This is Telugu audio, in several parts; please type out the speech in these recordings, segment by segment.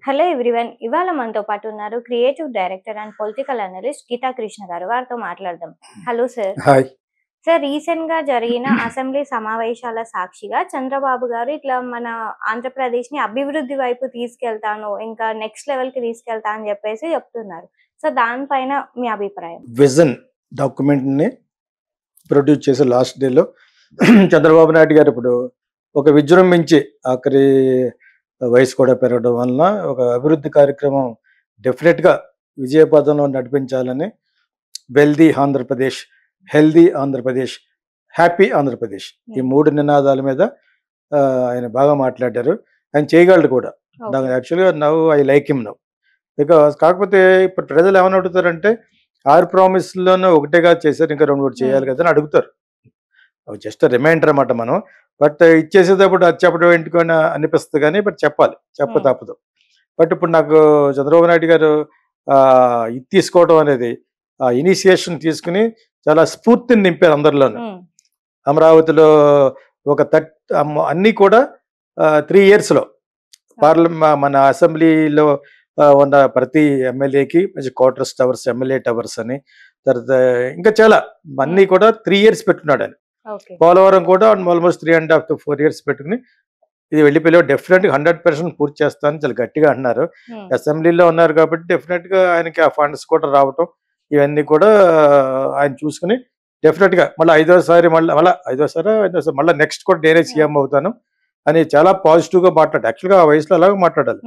Hello everyone. ఇవాళ మనతో పాటు ఉన్నారు creative director and political analyst Geetha Krishna గారు. వారితో మాట్లాడదాం. Hello sir. Hi. Sir, recent గా జరిగిన అసెంబ్లీ సమావేశాల సాక్షిగా చంద్రబాబు గారు ఇట్లా మన ఆంధ్రప్రదేశ్ ని అభివృద్ధి వైపు తీసుకెళ్తాను, ఇంకా నెక్స్ట్ లెవెల్ కి తీసుకెళ్తా అని చెప్పేసి చెప్తున్నారు. సో దానిపైన మీ అభిప్రాయం? విజన్ డాక్యుమెంట్ ని ప్రొడ్యూస్ చేసే లాస్ట్ డేలో చంద్రబాబు నాయుడు గారు ఇప్పుడు ఒక విజృంభించి ఆఖరి వయసు కూడా పెరగడం వలన ఒక అభివృద్ధి కార్యక్రమం డెఫినెట్ గా విజయపథంలో నడిపించాలని wealthy Andhra Pradesh, healthy Andhra Pradesh, happy Andhra Pradesh ఈ మూడు నినాదాల మీద ఆయన బాగా మాట్లాడారు. ఆయన చేయగలడు కూడా. యాక్చువల్గా now I like him now because కాకపోతే ఇప్పుడు ప్రజలు ఏమని అడుగుతారంటే 6 ప్రామిస్లోనూ ఒకటేగా చేశారు, ఇంకా 2 చేయాలి కదా అని అడుగుతారు. అవి జస్ట్ రిమైండర్ అన్నమాట. మనం బట్ ఇచ్చేసేటప్పుడు అది చెప్పడం ఏంటికొని అనిపిస్తుంది, కానీ బట్ చెప్పాలి, చెప్ప తప్పదు. బట్ ఇప్పుడు నాకు చంద్రబాబు నాయుడు గారు ఇది తీసుకోవడం అనేది ఇనిషియేషన్ తీసుకుని చాలా స్ఫూర్తిని నింపారు అందరిలోనూ. అమరావతిలో ఒక అన్నీ కూడా 3 yearsలో మన అసెంబ్లీలో ఉన్న ప్రతి ఎమ్మెల్యేకి మంచి క్వార్టర్స్ టవర్స్, ఎమ్మెల్యే టవర్స్ అని, తర్వాత ఇంకా చాలా అన్నీ కూడా 3 years పెట్టుకున్నాడు ఆయన. పోలవరం కూడా ఆల్మోస్ట్ 3.5 to 4 years పెట్టుకుని ఇది వెళ్ళిపోయి డెఫినెట్గా 100% పూర్తి చేస్తానని చాలా గట్టిగా అంటున్నారు. అసెంబ్లీలో ఉన్నారు కాబట్టి డెఫినెట్గా ఆయనకి ఆ ఫండ్స్ కూడా రావటం ఇవన్నీ కూడా ఆయన చూసుకుని డెఫినెట్గా మళ్ళీ ఐదోసారి మళ్ళీ నెక్స్ట్ కూడా నేనే సీఎం అవుతాను అని చాలా పాజిటివ్గా మాట్లాడు. యాక్చువల్గా ఆ వయసులో అలాగే మాట్లాడాలి.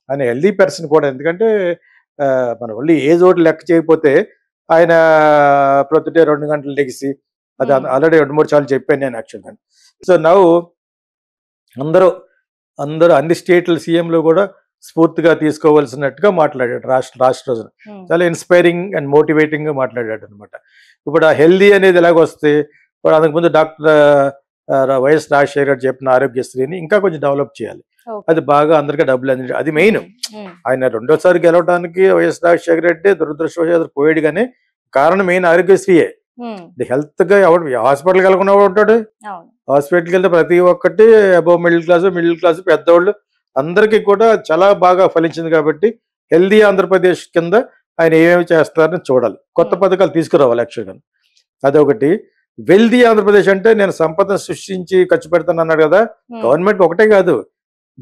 ఆయన హెల్దీ పర్సన్ కూడా. ఎందుకంటే మన ఓన్లీ ఏజ్ ఒకటి లెక్క చేయకపోతే ఆయన ప్రొద్దుటే 2 గంటలు లెగిసి అది ఆల్రెడీ 2-3 సార్లు చెప్పాను నేను యాక్చువల్గా. సో నవ్వు అందరూ అన్ని స్టేట్ల సీఎంలు కూడా స్ఫూర్తిగా తీసుకోవాల్సినట్టుగా మాట్లాడాడు రాష్ట్ర రోజున. చాలా ఇన్స్పైరింగ్ అండ్ మోటివేటింగ్ గా మాట్లాడాడు అనమాట. ఇప్పుడు ఆ హెల్దీ అనేది ఎలాగొస్తే ఇప్పుడు అంతకుముందు డాక్టర్ వైఎస్ రాజశేఖర గారు చెప్పిన ఆరోగ్యశ్రీని ఇంకా కొంచెం డెవలప్ చేయాలి. అది బాగా అందరికీ డబ్బులు అందించాలి, అది మెయిన్. ఆయన 2వసారి గెలవడానికి వైఎస్ రాజశేఖర రెడ్డి దురదృష్టవశాత్తు పోయాడు, కానీ కారణం మెయిన్ ఆరోగ్యశ్రీయే. హెల్త్ గా ఎవరు హాస్పిటల్కి వెళ్ళకుండా ఉంటాడు. హాస్పిటల్కి వెళ్తే ప్రతి ఒక్కటి అబౌవ్ మిడిల్ క్లాస్ పెద్దవాళ్ళు అందరికీ కూడా చాలా బాగా ఫలించింది. కాబట్టి హెల్దీ ఆంధ్రప్రదేశ్ కింద ఆయన ఏమేమి చేస్తారని చూడాలి, కొత్త పథకాలు తీసుకురావాలి యాక్చువల్గా. అదొకటి. వెల్దీ ఆంధ్రప్రదేశ్ అంటే నేను సంపద సృష్టించి ఖర్చు పెడతాను అన్నాడు కదా. గవర్నమెంట్ ఒకటే కాదు,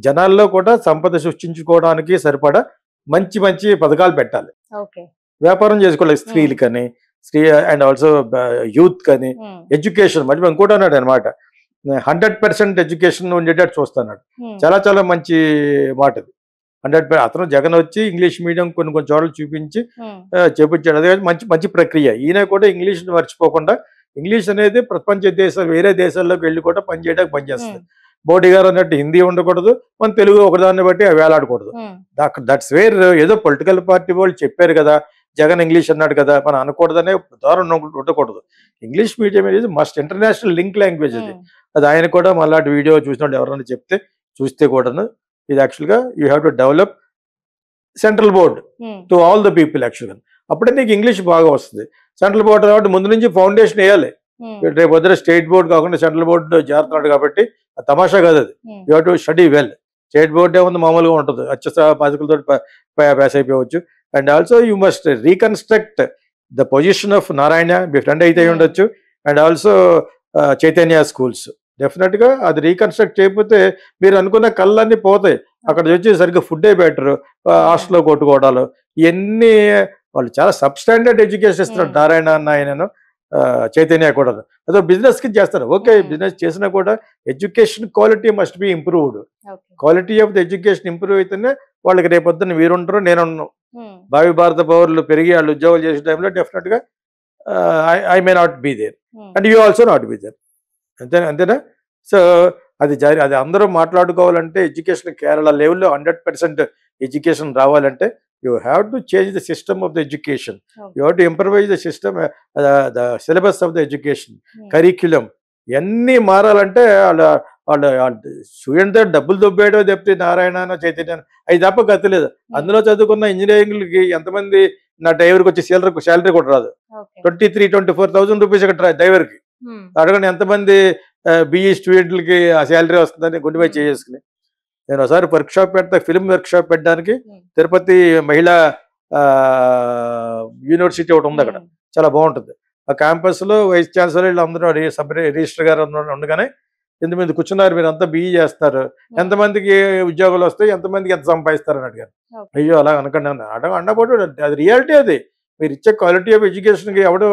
జనాల్లో కూడా సంపద సృష్టించుకోవడానికి సరిపడా మంచి మంచి పథకాలు పెట్టాలి. వ్యాపారం చేసుకోవాలి స్త్రీలకని, అండ్ ఆల్సో యూత్ కానీ, ఎడ్యుకేషన్ మళ్ళీ ఇంకోటి అన్నాడు అనమాట, 100% ఎడ్యుకేషన్ ఉండేటట్టు చూస్తున్నాడు. చాలా చాలా మంచి మాట అది. 100%. అతను జగన్ వచ్చి ఇంగ్లీష్ మీడియం కొన్ని చోట్ల చూపించి చేపించాడు. అదే మంచి మంచి ప్రక్రియ. ఈయన కూడా ఇంగ్లీష్ మర్చిపోకుండా, ఇంగ్లీష్ అనేది ప్రపంచ వేరే దేశాల్లోకి వెళ్ళి కూడా పనిచేయడానికి పనిచేస్తుంది. మోడీ గారు అన్నట్టు హిందీ ఉండకూడదు, మన తెలుగు ఒకదాన్ని బట్టి వేలాడకూడదు. That's where. ఏదో పొలిటికల్ పార్టీ వాళ్ళు చెప్పారు కదా, జగన్ ఇంగ్లీష్ అన్నాడు కదా, మనం అనకూడదనే దారుణం ఉండకూడదు. ఇంగ్లీష్ మీడియం అనేది మస్ట్ ఇంటర్నేషనల్ లింక్ లాంగ్వేజ్. అది ఆయన కూడా మళ్ళాంటి వీడియో చూసినట్టు ఎవరైనా చూస్తే కూడాను ఇది యాక్చువల్గా you have to develop central board to all the people యాక్చువల్గా. అప్పుడే నీకు ఇంగ్లీష్ బాగా వస్తుంది. సెంట్రల్ బోర్డు కాబట్టి ముందు నుంచి ఫౌండేషన్ వేయాలి. రేపు వద్ద స్టేట్ బోర్డు కాకుండా సెంట్రల్ బోర్డు చేరుతున్నాడు కాబట్టి తమాషా కాదు అది. You have to study well. State board ఏముంది, మామూలుగా ఉంటుంది, పాతికలతో పాస్ అయిపోవచ్చు. And also you must reconstruct the position of Narayana, me friend అయితే ఉండొచ్చు, and also Chaitanya schools. Definite గా అది రీకన్స్ట్రక్ట్ చేయకపోతే మీరు అనుకున్న కళ్ళన్నీ పోతాయి. అక్కడ వచ్చి సరిగ్గా ఫుడ్డే బెటర్, హాస్టల్లో కొట్టుకోవడాలు ఇవన్నీ. వాళ్ళు చాలా సబ్స్టాండర్డ్ ఎడ్యుకేషన్ ఇస్తున్నారు నారాయణ అన్న, ఆయనను చైతన్య కూడా. అదో బిజినెస్ కి చేస్తారు, ఓకే. బిజినెస్ చేసినా కూడా education quality must be improved. Quality of the education improve అయితేనే వాళ్ళకి రేపొద్దున మీరుంటారు, నేనున్నాను. భావి భారత పౌరులు పెరిగి వాళ్ళు ఉద్యోగాలు చేసే టైంలో డెఫినెట్ గా I may not be there and you also not be there. అంతేనా? సో అది అందరూ మాట్లాడుకోవాలంటే ఎడ్యుకేషన్ కేరళ లెవెల్లో 100% ఎడ్యుకేషన్ రావాలంటే you have to change the system of the education. You have to improvise the system, the syllabus of the education, curriculum. ఎన్ని మారాలంటే వాళ్ళ స్టూడెంట్ డబ్బులు దొబ్బేయడం చెప్తే నారాయణ చైతన్య అవి తప్ప గతలేదు. అందులో చదువుకున్న ఇంజనీరింగ్లకి ఎంతమంది నా డ్రైవర్కి వచ్చి శాలరీ కూడా రాదు. 23,000-24,000 రూపీస్ ఇక్కడ డ్రైవర్కి. అడగండి ఎంతమంది బిఈ స్టూడెంట్లకి ఆ శాలరీ వస్తుందని గుండెపై చేసుకుని. నేను ఒకసారి వర్క్ షాప్ పెడతా, ఫిల్మ్ వర్క్ షాప్ పెట్టడానికి తిరుపతి మహిళా యూనివర్సిటీ ఒకటి ఉంది అక్కడ, చాలా బాగుంటుంది. ఆ క్యాంపస్ లో వైస్ ఛాన్సలర్ వీళ్ళందరూ సబ్ రిజిస్టర్ గారు ఉండగానే ఎంతమంది కూర్చున్నారు, మీరు అంతా బిఈ చేస్తారు, ఎంతమందికి ఉద్యోగాలు వస్తాయి, ఎంతమందికి ఎంత సంపాదిస్తారని అడిగారు. అయ్యో అలా అనకండి అన్నప్పుడు అది రియాలిటీ. అది మీరు ఇచ్చే క్వాలిటీ ఆఫ్ ఎడ్యుకేషన్కి ఎవడు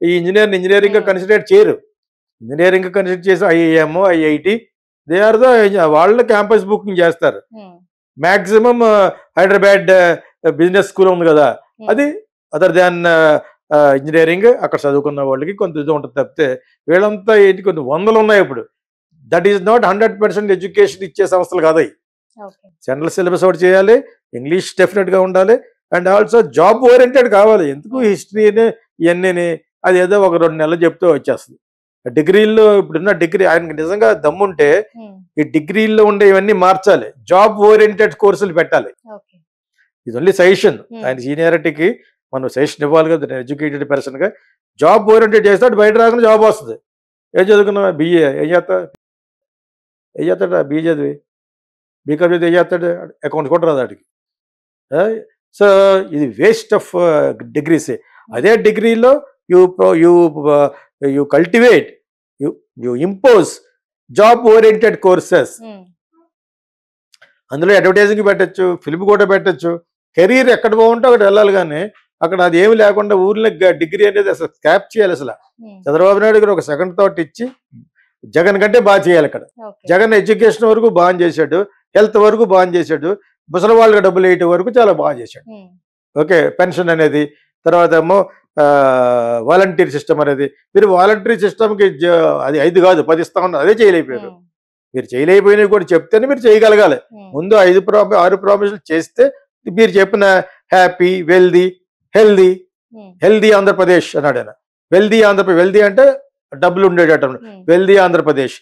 ఈ ఇంజనీరింగ్ కన్సిడర్ చేయరు. ఇంజనీరింగ్ కన్సిడర్ చేసి IIM, IIT, they are the వాళ్ళ క్యాంపస్ బుకింగ్ చేస్తారు. మాక్సిమం హైదరాబాద్ బిజినెస్ స్కూల్ ఉంది కదా, అది అదర్ దాన్ ఇంజనీరింగ్, అక్కడ చదువుకున్న వాళ్ళకి కొంత ఇది ఉంటుంది తప్పితే వీళ్ళంతా ఏంటి కొన్ని వందలు ఉన్నాయి ఇప్పుడు. దట్ ఈస్ నాట్ 100% ఎడ్యుకేషన్ ఇచ్చే సంస్థలు కాదు. జనరల్ సిలబస్ ఒకటి చేయాలి, ఇంగ్లీష్ డెఫినెట్గా ఉండాలి, అండ్ ఆల్సో జాబ్ ఓరియంటెడ్ కావాలి. ఎందుకు హిస్టరీని ఇవన్నీ అది ఏదో ఒక 2 నెలలు చెప్తూ వచ్చేస్తుంది. డిగ్రీల్లో ఇప్పుడున్న డిగ్రీ ఆయనకి నిజంగా దమ్ముంటే ఈ డిగ్రీల్లో ఉండే ఇవన్నీ మార్చాలి, జాబ్ ఓరియంటెడ్ కోర్సులు పెట్టాలి. ఇది ఓన్లీ సజెషన్. ఆయన సీనియారిటీకి మనం సజెషన్ ఇవ్వాలి కదా, ఎడ్యుకేటెడ్ పర్సన్గా. జాబ్ ఓరియంటెడ్ చేస్తాడు, బయట రాకుండా జాబ్ వస్తుంది. ఏం చదువుకున్నావా? బిఏ. ఏం చేస్తాడు? బిఏ చదివి బీకామ్ చదివి ఏం చేస్తాడు? అకౌంట్ కూడా రాదు వాడికి. సో ఇది వేస్ట్ ఆఫ్ డిగ్రీసే. అదే డిగ్రీలో you cultivate, you impose job oriented courses. అందులో అడ్వర్టైజింగ్ పెట్టచ్చు, ఫిల్మ్ కూడా పెట్టచ్చు. కెరీర్ ఎక్కడ బాగుంటే అక్కడ వెళ్ళాలి, కానీ అక్కడ అది ఏమి లేకుండా ఊర్లో డిగ్రీ అనేది అసలు స్కాప్ చేయాలి. అసలు చంద్రబాబు నాయుడు గారు ఒక సెకండ్ థాట్ ఇచ్చి జగన్ కంటే బాగా చేయాలి. అక్కడ జగన్ ఎడ్యుకేషన్ వరకు బాగా చేశాడు, హెల్త్ వరకు బాగా చేశాడు, ముసలి వాళ్ళకి డబ్బులు వేయటం వరకు చాలా బాగా చేశాడు. ఓకే, పెన్షన్ అనేది, తర్వాత ఏమో వాలంటీర్ సిస్టమ్ అనేది. మీరు వాలంటీర్ సిస్టమ్కి అది 5 కాదు 10 ఇస్తా ఉన్నారు, అదే చేయలేకపోయారు. మీరు చేయలేకపోయినవి కూడా చెప్తేనే మీరు చేయగలగాలి. ముందు 6 ప్రామిసులు చేస్తే మీరు చెప్పిన హ్యాపీ, హెల్దీ ఆంధ్రప్రదేశ్ అన్నాడు ఆయన. వెల్దీ అంటే డబ్బులు ఉండేటట్టు, వెల్దీ ఆంధ్రప్రదేశ్.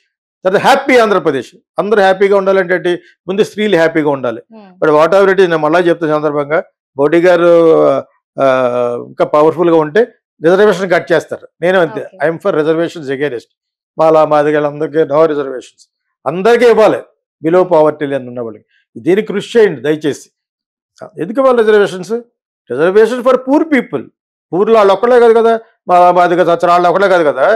తర్వాత హ్యాపీ ఆంధ్రప్రదేశ్. అందరూ హ్యాపీగా ఉండాలంటే ముందు స్త్రీలు హ్యాపీగా ఉండాలి. But what ever it is, నేను మళ్ళీ చెప్తున్న సందర్భంగా మోడీ గారు ఇంకా పవర్ఫుల్గా ఉంటే రిజర్వేషన్ కట్ చేస్తారు. నేను అంతే, ఐఎమ్ ఫర్ రిజర్వేషన్స్ అగైనెస్ట్. మాదిగలందరికీ నో రిజర్వేషన్స్, అందరికీ ఇవ్వాలి, బిలో పావర్టీ లైన్ ఉన్న వాళ్ళకి. దీనికి కృషి చేయండి దయచేసి. ఎందుకు ఇవ్వాలి రిజర్వేషన్ ఫర్ పూర్ పీపుల్. పూర్లో వాళ్ళు ఒక్కడే కాదు కదా, మాదిగ వాళ్ళు ఒక్కడే కాదు కదా,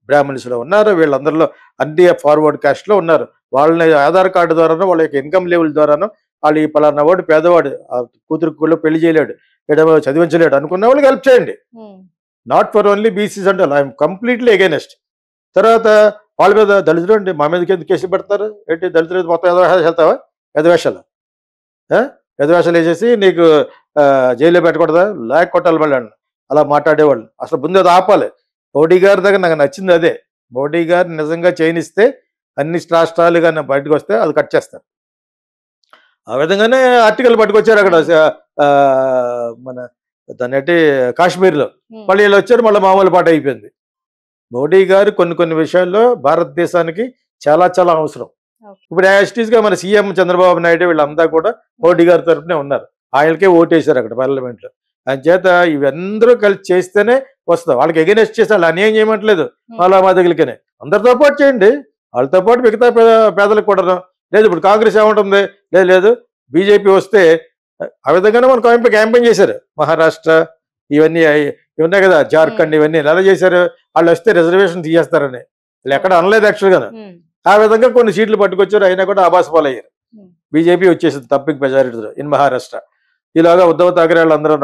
బ్రాహ్మణ్స్లో ఉన్నారు, వీళ్ళందరిలో అన్ని ఫార్వర్డ్ కాస్ట్లో ఉన్నారు. వాళ్ళని ఆధార్ కార్డు ద్వారానో వాళ్ళ యొక్క ఇన్కమ్ లెవెల్ ద్వారానో వాళ్ళు ఈ పలానా వాడు పేదవాడు, ఆ కూతురు పెళ్లి చేయలేడు, చదివించలేడు అనుకున్న వాళ్ళకి హెల్ప్ చేయండి. నాట్ ఫర్ ఓన్లీ బీసీస్ అంటే ఐఎమ్ కంప్లీట్లీ అగైనెస్ట్. తర్వాత వాళ్ళ మీద దళితులు అంటే మా మీదకి ఎందుకు కేసులు పెడతారు ఏంటి? దళితులు మొత్తం వెళ్తావా? ఎదవేషాలు వేసేసి నీకు జైల్లో పెట్టకూడదా, లాక్ కొట్టాలి మళ్ళీ అలా మాట్లాడేవాళ్ళు. అసలు ముందు అది ఆపాలి. మోడీ గారి దగ్గర నాకు నచ్చింది అదే. మోడీ గారు నిజంగా చేయనిస్తే అన్ని రాష్ట్రాలు కానీ బయటకు వస్తే అది కట్ చేస్తారు. ఆ విధంగానే ఆర్టికల్ పట్టుకొచ్చారు అక్కడ మన దాన్ని కాశ్మీర్లో. మళ్ళీ వీళ్ళు వచ్చారు, మళ్ళీ మామూలు పాట అయిపోయింది. మోడీ గారు కొన్ని విషయాల్లో భారతదేశానికి చాలా చాలా అవసరం. ఇప్పుడు యాస్టీస్గా మన సీఎం చంద్రబాబు నాయుడు వీళ్ళంతా కూడా మోడీ గారి తరఫునే ఉన్నారు. ఆయనకే ఓటేశారు అక్కడ పార్లమెంట్లో. ఆయన చేత ఇవందరూ కలిసి చేస్తేనే వస్తుంది. వాళ్ళకి ఎగెనెస్ట్ చేసి వాళ్ళు అన్యాయం చేయమంటలేదు, మాదిగలకనే అందరితో పాటు చేయండి, వాళ్ళతో పాటు మిగతా పేదలకు కూడా. లేదు ఇప్పుడు కాంగ్రెస్ ఏమంటుంది, లేదు బీజేపీ వస్తే ఆ విధంగానే మనం క్యాంపెయిన్ చేశారు. మహారాష్ట్ర ఇవన్నీ ఉన్నాయి కదా, జార్ఖండ్ ఇవన్నీ ఎలా చేశారు, వాళ్ళు వస్తే రిజర్వేషన్ తీసేస్తారని వాళ్ళు ఎక్కడ అనలేదు యాక్చువల్గా. ఆ విధంగా కొన్ని సీట్లు పట్టుకొచ్చారు, అయినా కూడా ఆభాసపాలు అయ్యారు. బీజేపీ వచ్చేసింది తప్పిక మెజారిటీలో ఇన్ మహారాష్ట్ర. ఇలాగా ఉద్ధవ్ ఠాకరే వాళ్ళందరూ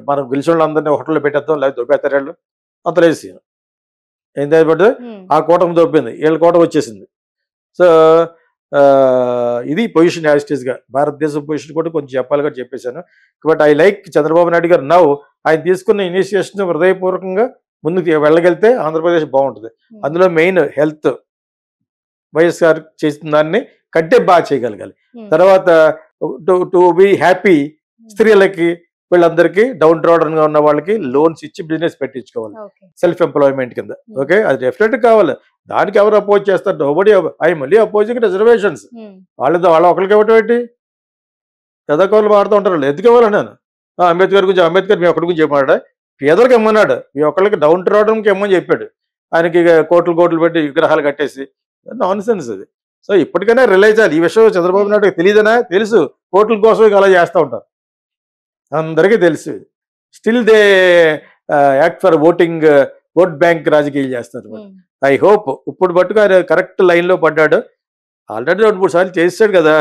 మనం గెలిచిన వాళ్ళందరినీ హోటల్లో పెట్టేద్దాం, లేదా దొబ్బేస్తారు వాళ్ళు అంత లేసి ఏంటి పట్టు ఆ కూటమి దొబ్బింది, వీళ్ళ కూటమి వచ్చేసింది. సో ఇది పొజిషన్ యాజిటీస్గా భారతదేశం పొజిషన్ కూడా కొంచెం చెప్పాలి కూడా చెప్పేశాను. But I like Chandrababu Naidu గారు నౌ ఆయన తీసుకున్న ఇనిషియేషన్ హృదయపూర్వకంగా ముందుకు వెళ్ళగలిగితే ఆంధ్రప్రదేశ్ బాగుంటుంది. అందులో మెయిన్ హెల్త్ వైఎస్ఆర్ చేసిన దాన్ని కంటే బాగా చేయగలగాలి. తర్వాత టు బి హ్యాపీ స్త్రీలకి వీళ్ళందరికీ డౌన్ ట్రాడన్ గా ఉన్న వాళ్ళకి లోన్స్ ఇచ్చి బిజినెస్ పెట్టించుకోవాలి, సెల్ఫ్ ఎంప్లాయ్మెంట్ కింద. ఓకే, అది డెఫినెట్ కావాలి. దానికి ఎవరు అపోజ్ చేస్తారు? నోబడీ. ఐ మళ్ళీ అపోజింగ్ రిజర్వేషన్స్. వాళ్ళ ఒకరికి ఇవ్వటం ఏంటి? పెదకోళ్ళు మాడుతూ ఉంటారు, ఎందుకు ఇవ్వాలి? నేను అంబేద్కర్ గురించి, అంబేద్కర్ మీ ఒక్కడి గురించి చెప్పాడు, పేదలకు ఇమ్మన్నాడు, మీ ఒక్కరికి డౌన్ ట్రాడన్కి ఇమ్మని చెప్పాడు. ఆయనకి కోట్లు పెట్టి విగ్రహాలు కట్టేసి నాన్ సెన్స్ అది. సో ఇప్పటికైనా రియలైజ్ అవ్వాలి ఈ విషయం. చంద్రబాబు నాయుడు తెలియదనా? తెలుసు. ఓట్ల కోసం ఇక అలా చేస్తూ ఉంటారు, అందరికీ తెలుసు. Still they act for voting, vote bank రాజకీయాలు చేస్తారు. ఐ హోప్ ఇప్పుడు పట్టుకు ఆయన కరెక్ట్ లైన్లో పడ్డాడు. ఆల్రెడీ 2-3 సార్లు చేసాడు కదా.